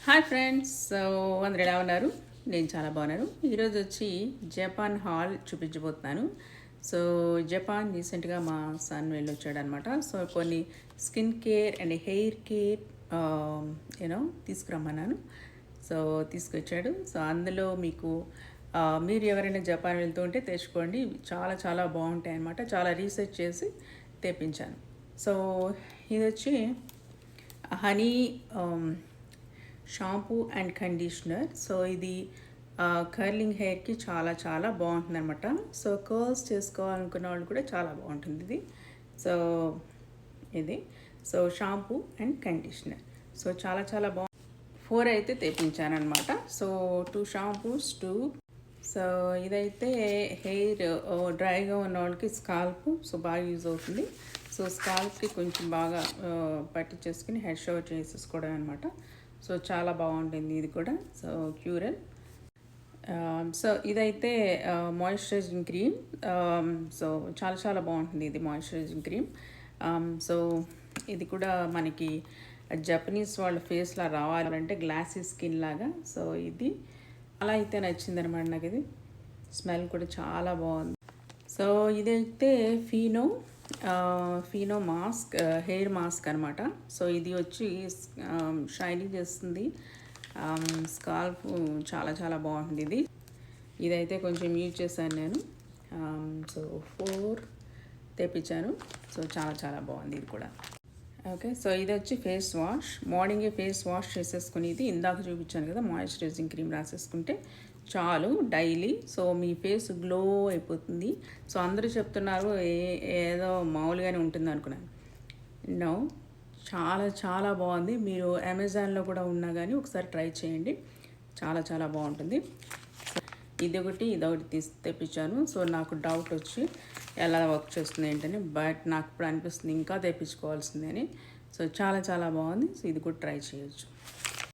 Hi friends. So అందరు ఎలా ఉన్నారు? నేను చాలా బాగున్నాను. ఈరోజు వచ్చి జపాన్ హాల్ చూపించబోతున్నాను. సో జపాన్ రీసెంట్గా మా సన్ వెళ్ళొచ్చాడు అనమాట. సో కొన్ని skin care and hair care you know తీసుకురమ్మన్నాను. సో తీసుకొచ్చాడు. సో అందులో మీకు మీరు ఎవరైనా జపాన్ వెళ్తూ ఉంటే తెచ్చుకోండి. చాలా చాలా బాగుంటాయి అన్నమాట. చాలా రీసెర్చ్ చేసి తెప్పించాను. సో ఇది వచ్చి honey shampoo and conditioner. So ఇది కర్లింగ్ హెయిర్కి చాలా చాలా బాగుంటుంది అనమాట. సో కర్ల్స్ చేసుకోవాలనుకున్న వాళ్ళు కూడా చాలా బాగుంటుంది ఇది. సో ఇది so shampoo and conditioner. So చాలా చాలా బాగుంది. 4 అయితే తెప్పించాను అనమాట. So 2 shampoos 2. సో ఇదైతే హెయిర్ డ్రైగా ఉన్న వాళ్ళకి స్కాల్ప్ సో బాగా యూజ్ అవుతుంది. సో స్కాల్ప్కి కొంచెం బాగా పట్టించేసుకుని హెడ్ షవర్ చేసేసుకోవడం అనమాట. సో చాలా బాగుంటుంది ఇది కూడా. సో క్యూరల్. సో ఇదైతే మాయిశ్చరైజింగ్ క్రీమ్. సో చాలా చాలా బాగుంటుంది ఇది మాయిశ్చరైజింగ్ క్రీమ్. సో ఇది కూడా మనకి జపనీస్ వాళ్ళ ఫేస్లా రావాలంటే గ్లాసీ స్కిన్ లాగా. సో ఇది అలా అయితే నచ్చిందనమాట నాకు. ఇది స్మెల్ కూడా చాలా బాగుంది. సో ఇదైతే ఫీనో మాస్క్, హెయిర్ మాస్క్ అనమాట. సో ఇది వచ్చి షైనింగ్ చేస్తుంది. స్కాల్ప్ చాలా చాలా బాగుంటుంది. ఇదైతే కొంచెం యూజ్ చేశాను నేను. సో 4 తెప్పించాను. సో చాలా చాలా బాగుంది ఇది కూడా. ఓకే. సో ఇది వచ్చి ఫేస్ వాష్. మార్నింగే ఫేస్ వాష్ చేసేసుకుని ఇది ఇందాక చూపించాను కదా మాయిశ్చరైజింగ్ క్రీమ్ రాసేసుకుంటే చాలు డైలీ. సో మీ ఫేస్ గ్లో అయిపోతుంది. సో అందరూ చెప్తున్నారు ఏదో మామూలుగానే ఉంటుంది అనుకున్నాను. నో, చాలా చాలా బాగుంది. మీరు అమెజాన్లో కూడా ఉన్నా కానీ ఒకసారి ట్రై చేయండి. చాలా చాలా బాగుంటుంది. ఇదొకటి తెప్పించాను. సో నాకు డౌట్ వచ్చి ఎలా వర్క్ చేస్తుంది ఏంటని, బట్ నాకు ఇప్పుడు అనిపిస్తుంది ఇంకా తెప్పించుకోవాల్సిందని. సో చాలా చాలా బాగుంది. సో ఇది కూడా ట్రై చేయొచ్చు.